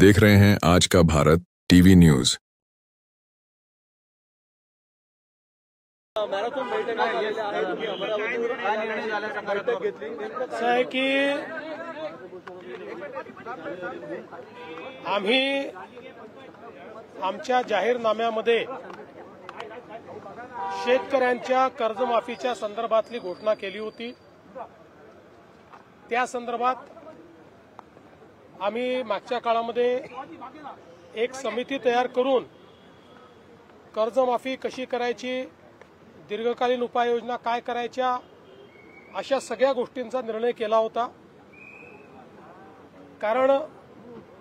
देख रहे हैं आज का भारत टीवी न्यूज। असं आहे की आम्ही आमच्या जाहीरनाम्यामध्ये शेतकऱ्यांच्या कर्जमाफीच्या संदर्भातली घोषणा केली होती। त्या संदर्भात आम्ही मागच्या काळामध्ये एक समिती तयार करून कर्जमाफी कशी करायची, दीर्घकालीन उपाययोजना काय करायच्या, अशा सगळ्या गोष्टींचा निर्णय केला होता। कारण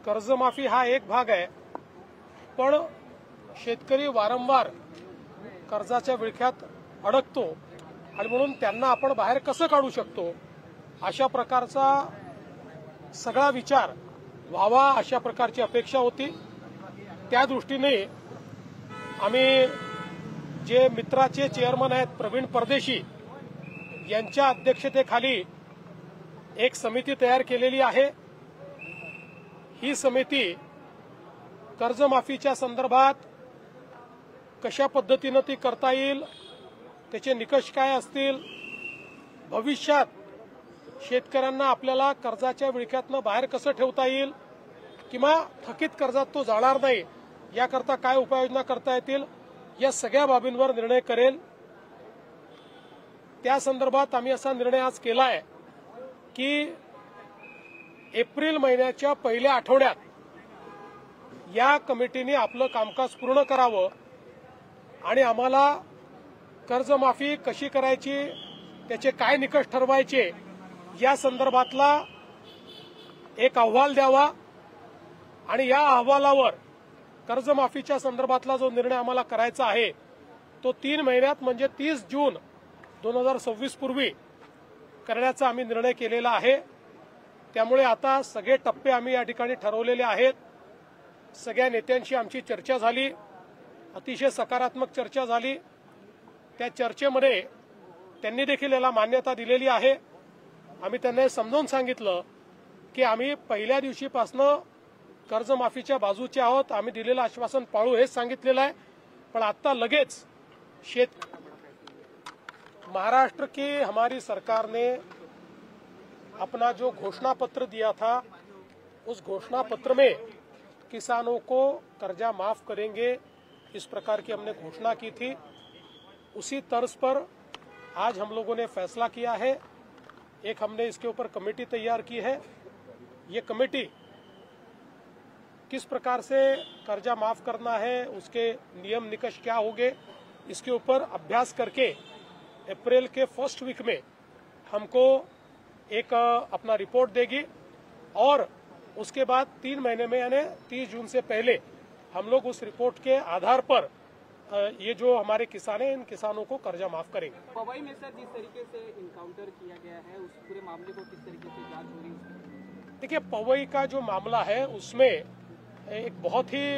कर्जमाफी हा एक भाग आहे, पण शेतकरी वारंवार कर्जाच्या विळख्यात अडकतो आणि म्हणून त्यांना आपण बाहेर कसं काढू शकतो अशा प्रकारचा सगळा विचार व्हावा अशा प्रकारची अपेक्षा होती। त्या दृष्टीने आम्ही जे मित्राचे चेअरमन आहेत प्रवीण परदेशी यांच्या अध्यक्षतेखाली एक समिती तयार केलेली आहे। ही समिती कर्जमाफीच्या संदर्भात कशा पद्धतीने ती करता येईल, त्याचे निकष काय असतील, भविष्यात शेतकऱ्यांना आपल्याला कर्जाच्या विळख्यातनं बाहेर कसं ठेवता येईल किंवा थकीत कर्जात तो जाणार नाही याकरता काय उपाययोजना करता येतील, या सगळ्या बाबींवर निर्णय करेल। त्या संदर्भात आम्ही असा निर्णय आज केला आहे की एप्रिल महिन्याच्या पहिल्या आठवड्यात या कमिटीने आपलं कामकाज पूर्ण करावं आणि आम्हाला कर्जमाफी कशी करायची, त्याचे काय निकष ठरवायचे या संदर्भातला एक अहवाल द्यावा आणि या अहवालावर कर्जमाफीच्या संदर्भातला जो निर्णय आम्हाला करायचा आहे तो 3 महिन्यात म्हणजे 30 जून 2026 पूर्वी करण्याचा आम्ही निर्णय केलेला आहे। त्यामुळे आता सगळे टप्पे आम्ही या ठिकाणी ठरवलेले आहेत। सगळ्या नेत्यांशी आमची चर्चा झाली, अतिशय सकारात्मक चर्चा झाली। त्या चर्चेमध्ये त्यांनी देखील याला मान्यता दिलेली आहे। आम्ही त्यांना समजावून सांगितलं की आम्ही पहिल्या दिवशीपासून कर्जमाफीच्या बाजूचे आहोत, आम्ही दिलेलं आश्वासन पाळू हेच सांगितलेलं आहे। पण आता लगेच महाराष्ट्र की हमारी सरकार ने अपना जो घोषणा पत्र दिया था, उस घोषणा पत्र में किसानों को कर्जा माफ करेंगे इस प्रकार की हमने घोषणा की थी। उसी तर्ज पर आज हम लोगों ने फैसला किया है। एक हमने इसके ऊपर कमेटी तैयार की है। ये कमेटी किस प्रकार से कर्जा माफ करना है, उसके नियम निकष क्या होंगे, इसके ऊपर अभ्यास करके अप्रैल के फर्स्ट वीक में हमको एक अपना रिपोर्ट देगी और उसके बाद 3 महीने में यानी 30 जून से पहले हम लोग उस रिपोर्ट के आधार पर ये जो हमारे किसान हैं इन किसानों को कर्जा माफ करेंगे। पवई में सर जिस तरीके से इनकाउंटर किया गया है उस पूरे मामले को किस तरीके से जांच हो रही है? देखिए, पवई का जो मामला है उसमें एक बहुत ही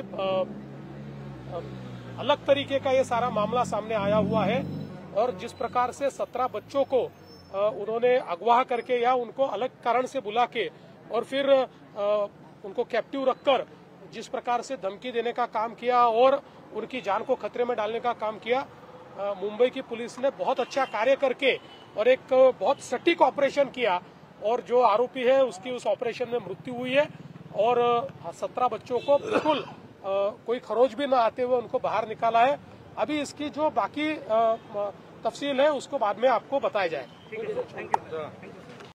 अलग तरीके का ये सारा मामला सामने आया हुआ है और जिस प्रकार से 17 बच्चों को उन्होंने अगवा करके या उनको अलग कारण से बुला के और फिर उनको कैप्टिव रखकर जिस प्रकार से धमकी देने का काम किया और उनकी जान को खतरे में डालने का काम किया, मुंबई की पुलिस ने बहुत अच्छा कार्य करके और एक बहुत सटीक ऑपरेशन किया और जो आरोपी है उसकी उस ऑपरेशन में मृत्यु हुई है और 17 बच्चों को बिल्कुल कोई खरोच भी न आते हुए उनको बाहर निकाला है। अभी इसकी जो बाकी तफसील है उसको बाद में आपको बताया जाए। Thank you.